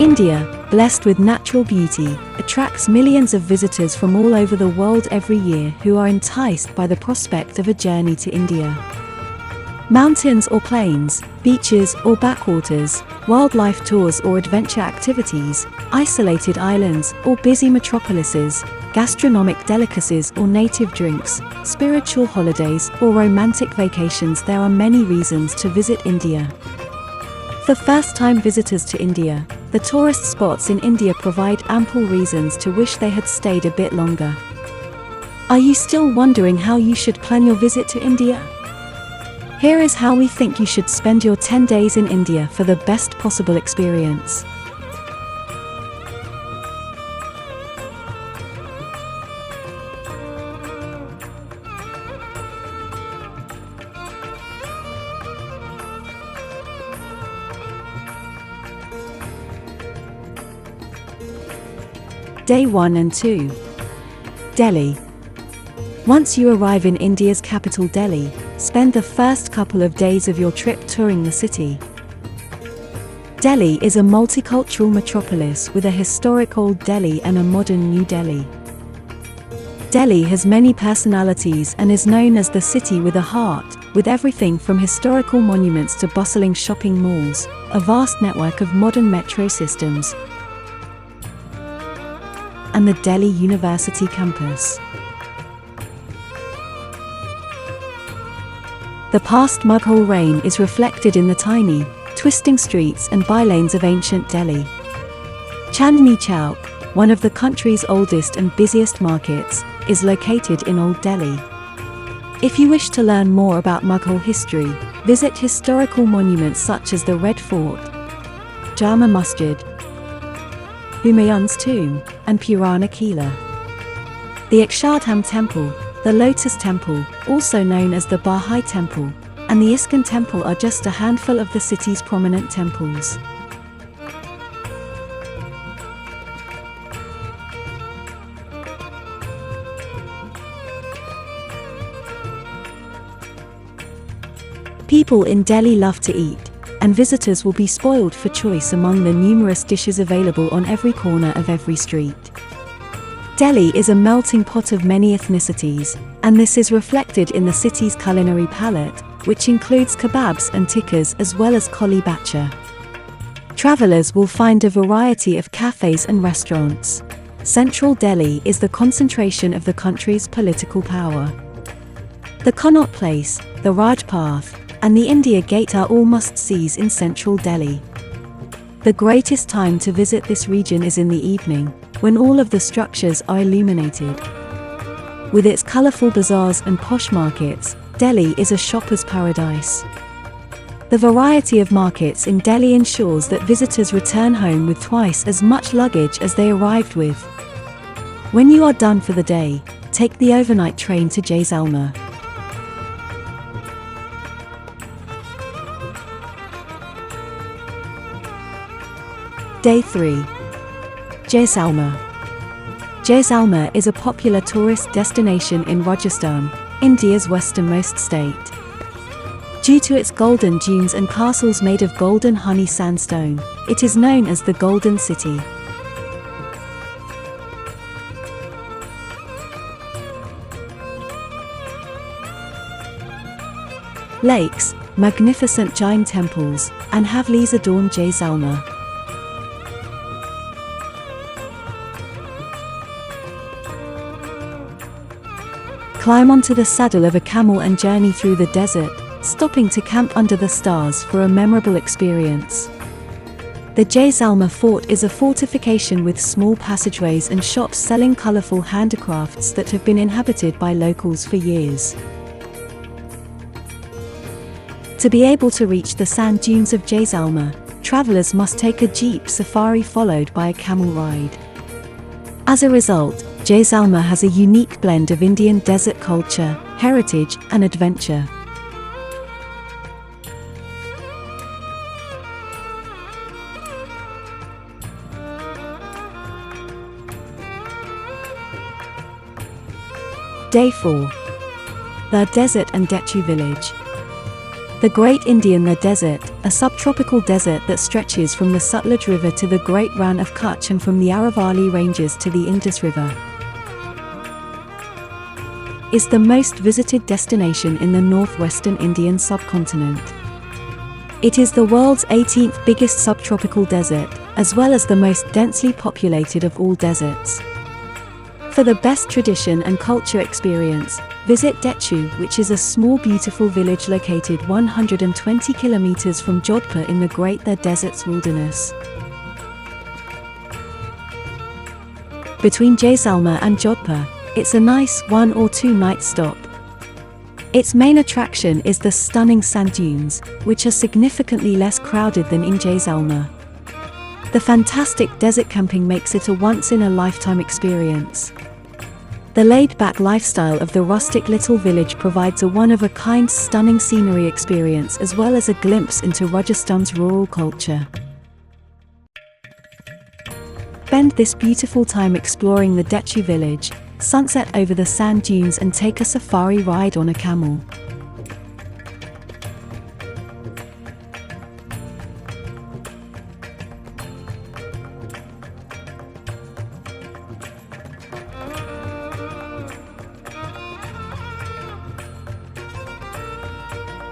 India, blessed with natural beauty, attracts millions of visitors from all over the world every year who are enticed by the prospect of a journey to India. Mountains or plains, beaches or backwaters, wildlife tours or adventure activities, isolated islands or busy metropolises, gastronomic delicacies or native drinks, spiritual holidays or romantic vacations. There are many reasons to visit India. For first-time visitors to India, the tourist spots in India provide ample reasons to wish they had stayed a bit longer. Are you still wondering how you should plan your visit to India? Here is how we think you should spend your 10 days in India for the best possible experience. Day 1 and 2. Delhi. Once you arrive in India's capital Delhi, spend the first couple of days of your trip touring the city. Delhi is a multicultural metropolis with a historic Old Delhi and a modern New Delhi. Delhi has many personalities and is known as the city with a heart, with everything from historical monuments to bustling shopping malls, a vast network of modern metro systems, and the Delhi University campus. The past Mughal reign is reflected in the tiny, twisting streets and bylanes of ancient Delhi. Chandni Chowk, one of the country's oldest and busiest markets, is located in Old Delhi. If you wish to learn more about Mughal history, visit historical monuments such as the Red Fort, Jama Masjid, Humayun's tomb, and Purana Qila. The Akshardham Temple, the Lotus Temple, also known as the Baha'i Temple, and the ISKCON Temple are just a handful of the city's prominent temples. People in Delhi love to eat, and visitors will be spoiled for choice among the numerous dishes available on every corner of every street. Delhi is a melting pot of many ethnicities, and this is reflected in the city's culinary palette, which includes kebabs and tikkas as well as koli bacha. Travelers will find a variety of cafes and restaurants. Central Delhi is the concentration of the country's political power. The Connaught Place, the Rajpath, and the India Gate are all must-sees in central Delhi. The greatest time to visit this region is in the evening, when all of the structures are illuminated. With its colourful bazaars and posh markets, Delhi is a shopper's paradise. The variety of markets in Delhi ensures that visitors return home with twice as much luggage as they arrived with. When you are done for the day, take the overnight train to Jaisalmer. Day 3. Jaisalmer. Jaisalmer is a popular tourist destination in Rajasthan, India's westernmost state. Due to its golden dunes and castles made of golden honey sandstone, it is known as the Golden City. Lakes, magnificent Jain temples, and Havlis adorn Jaisalmer. Climb onto the saddle of a camel and journey through the desert, stopping to camp under the stars for a memorable experience. The Jaisalmer Fort is a fortification with small passageways and shops selling colourful handicrafts that have been inhabited by locals for years. To be able to reach the sand dunes of Jaisalmer, travellers must take a jeep safari followed by a camel ride. As a result, Jaisalmer has a unique blend of Indian desert culture, heritage, and adventure. Day 4. The Desert and Dechu Village. The Great Indian The Desert, a subtropical desert that stretches from the Sutlej River to the Great Rann of Kutch and from the Aravalli Ranges to the Indus River, is the most visited destination in the northwestern Indian subcontinent. It is the world's 18th biggest subtropical desert, as well as the most densely populated of all deserts. For the best tradition and culture experience, visit Dechu, which is a small beautiful village located 120 kilometers from Jodhpur in the Great Thar Desert's wilderness. Between Jaisalmer and Jodhpur, it's a nice 1 or 2 night stop. Its main attraction is the stunning sand dunes, which are significantly less crowded than in Jaisalmer. The fantastic desert camping makes it a once-in-a-lifetime experience. The laid-back lifestyle of the rustic little village provides a one-of-a-kind stunning scenery experience as well as a glimpse into Rajasthan's rural culture. Spend this beautiful time exploring the Dechu Village, sunset over the sand dunes and take a safari ride on a camel.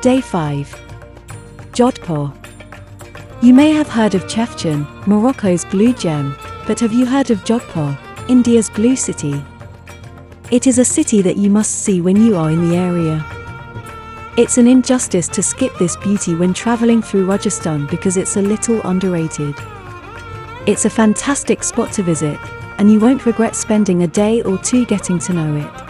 Day 5. Jodhpur. You may have heard of Chefchaouen, Morocco's blue gem, but have you heard of Jodhpur, India's blue city? It is a city that you must see when you are in the area. It's an injustice to skip this beauty when traveling through Rajasthan because it's a little underrated. It's a fantastic spot to visit, and you won't regret spending a day or 2 getting to know it.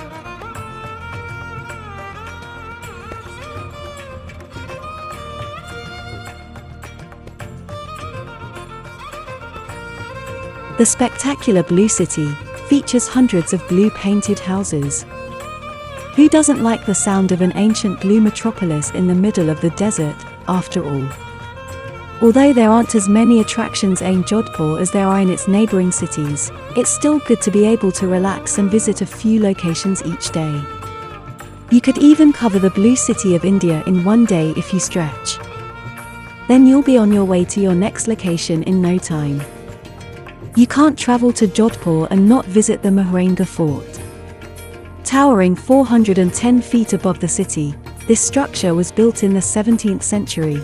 The spectacular Blue City features hundreds of blue painted houses. Who doesn't like the sound of an ancient blue metropolis in the middle of the desert, after all? Although there aren't as many attractions in Jodhpur as there are in its neighbouring cities, it's still good to be able to relax and visit a few locations each day. You could even cover the Blue City of India in one day if you stretch. Then you'll be on your way to your next location in no time. You can't travel to Jodhpur and not visit the Maharanga Fort. Towering 410 feet above the city, this structure was built in the 17th century.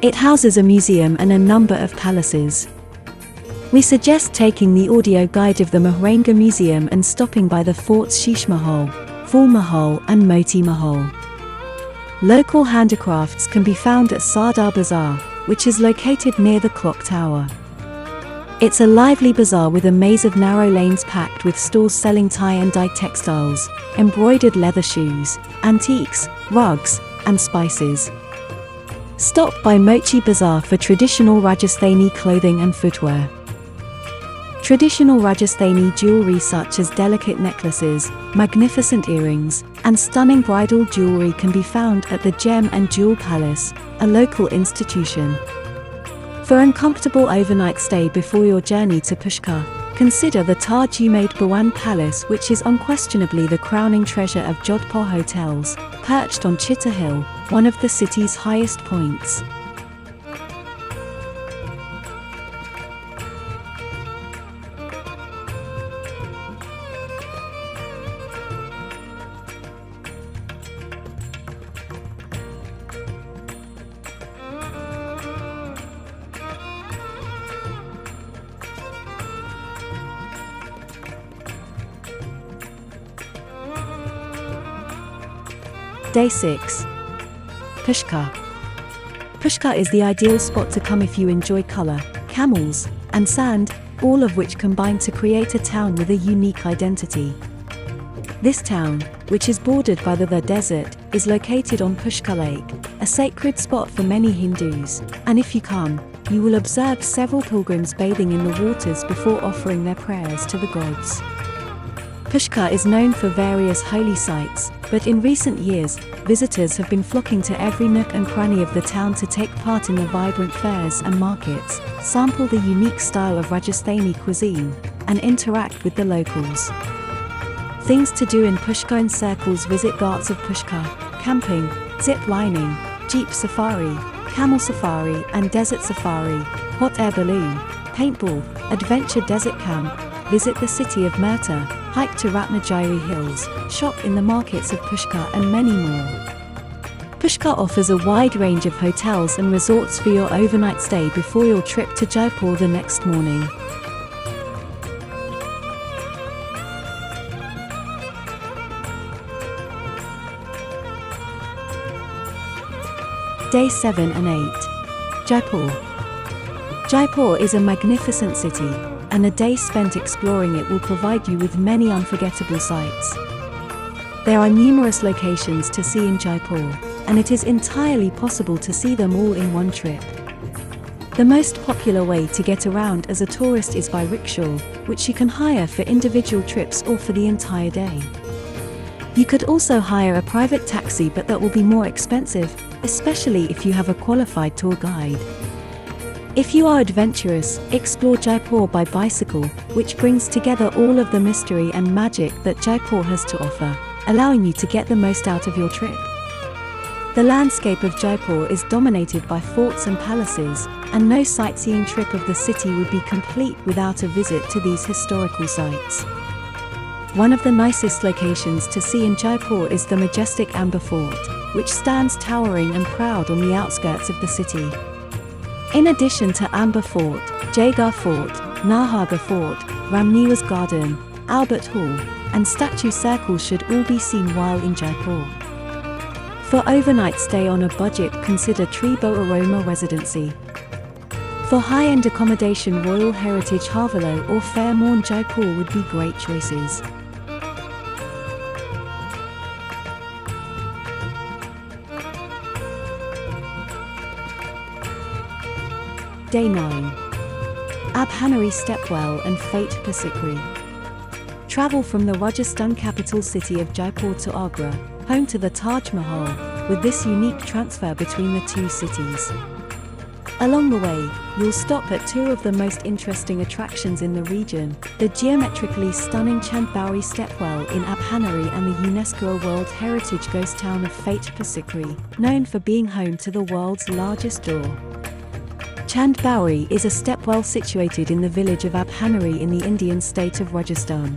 It houses a museum and a number of palaces. We suggest taking the audio guide of the Maharanga Museum and stopping by the fort's Sheesh Mahal, Phul Mahal and Moti Mahal. Local handicrafts can be found at Sardar Bazaar, which is located near the clock tower. It's a lively bazaar with a maze of narrow lanes packed with stores selling tie and dye textiles, embroidered leather shoes, antiques, rugs, and spices. Stop by Mochi Bazaar for traditional Rajasthani clothing and footwear. Traditional Rajasthani jewelry such as delicate necklaces, magnificent earrings, and stunning bridal jewelry can be found at the Gem and Jewel Palace, a local institution. For an comfortable overnight stay before your journey to Pushkar, consider the Thar Jumaid Bhawan Palace, which is unquestionably the crowning treasure of Jodhpur hotels, perched on Chitta Hill, one of the city's highest points. Day 6. Pushkar. Pushkar is the ideal spot to come if you enjoy colour, camels, and sand, all of which combine to create a town with a unique identity. This town, which is bordered by the Thar Desert, is located on Pushkar Lake, a sacred spot for many Hindus, and if you come, you will observe several pilgrims bathing in the waters before offering their prayers to the gods. Pushkar is known for various holy sites, but in recent years, visitors have been flocking to every nook and cranny of the town to take part in the vibrant fairs and markets, sample the unique style of Rajasthani cuisine, and interact with the locals. Things to do in Pushkar encircles visit Ghats of Pushkar, camping, zip lining, jeep safari, camel safari and desert safari, hot air balloon, paintball, adventure desert camp, visit the city of Murta, hike to Ratnagiri Hills, shop in the markets of Pushkar and many more. Pushkar offers a wide range of hotels and resorts for your overnight stay before your trip to Jaipur the next morning. Day 7 and 8. Jaipur. Jaipur is a magnificent city, and a day spent exploring it will provide you with many unforgettable sights. There are numerous locations to see in Jaipur, and it is entirely possible to see them all in one trip. The most popular way to get around as a tourist is by rickshaw, which you can hire for individual trips or for the entire day. You could also hire a private taxi, but that will be more expensive, especially if you have a qualified tour guide. If you are adventurous, explore Jaipur by bicycle, which brings together all of the mystery and magic that Jaipur has to offer, allowing you to get the most out of your trip. The landscape of Jaipur is dominated by forts and palaces, and no sightseeing trip of the city would be complete without a visit to these historical sites. One of the nicest locations to see in Jaipur is the majestic Amber Fort, which stands towering and proud on the outskirts of the city. In addition to Amber Fort, Jaigarh Fort, Naharbor Fort, Ramniwas Garden, Albert Hall, and Statue Circle should all be seen while in Jaipur. For overnight stay on a budget, consider Tribo Aroma Residency. For high-end accommodation, Royal Heritage Havelo or Fairmont Jaipur would be great choices. Day 9. Abhaneri Stepwell and Fatehpur Sikri. Travel from the Rajasthan capital city of Jaipur to Agra, home to the Taj Mahal, with this unique transfer between the two cities. Along the way, you'll stop at two of the most interesting attractions in the region, the geometrically stunning Chandbauri Stepwell in Abhaneri and the UNESCO World Heritage ghost town of Fatehpur Sikri, known for being home to the world's largest door. Chandbauri is a stepwell situated in the village of Abhaneri in the Indian state of Rajasthan.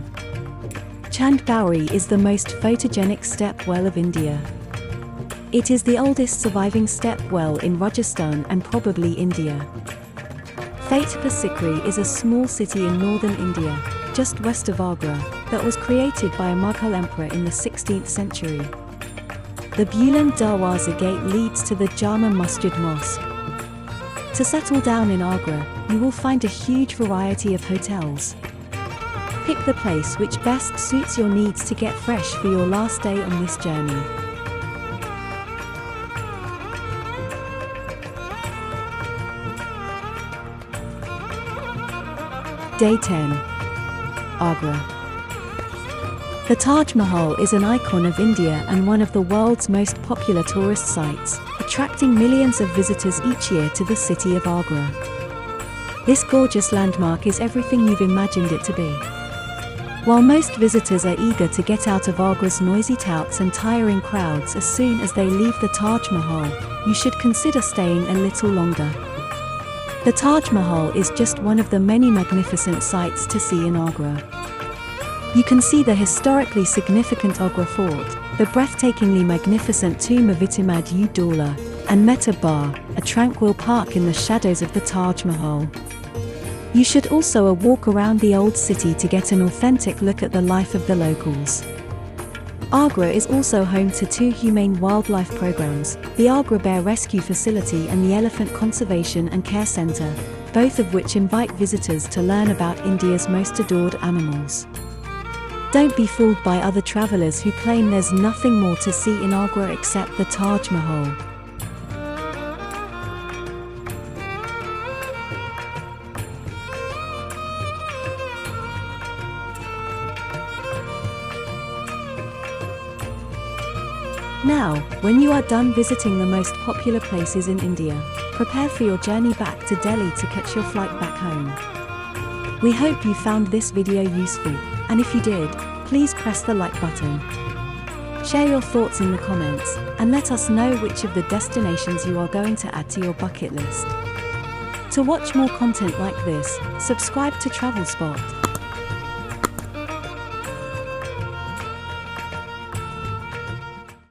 Chandbauri is the most photogenic step well of India. It is the oldest surviving step well in Rajasthan and probably India. Fatehpur Sikri is a small city in northern India, just west of Agra, that was created by a Mughal emperor in the 16th century. The Buland Darwaza Gate leads to the Jama Masjid Mosque. To settle down in Agra, you will find a huge variety of hotels. Pick the place which best suits your needs to get fresh for your last day on this journey. Day 10. Agra. The Taj Mahal is an icon of India and one of the world's most popular tourist sites, attracting millions of visitors each year to the city of Agra. This gorgeous landmark is everything you've imagined it to be. While most visitors are eager to get out of Agra's noisy touts and tiring crowds as soon as they leave the Taj Mahal, you should consider staying a little longer. The Taj Mahal is just one of the many magnificent sights to see in Agra. You can see the historically significant Agra Fort, the breathtakingly magnificent tomb of Itimad-ud-Daulah, and Mehtab Bar, a tranquil park in the shadows of the Taj Mahal. You should also walk around the old city to get an authentic look at the life of the locals. Agra is also home to two humane wildlife programs, the Agra Bear Rescue Facility and the Elephant Conservation and Care Centre, both of which invite visitors to learn about India's most adored animals. Don't be fooled by other travellers who claim there's nothing more to see in Agra except the Taj Mahal. Now, when you are done visiting the most popular places in India, prepare for your journey back to Delhi to catch your flight back home. We hope you found this video useful, and if you did, please press the like button. Share your thoughts in the comments, and let us know which of the destinations you are going to add to your bucket list. To watch more content like this, subscribe to Travel Spot.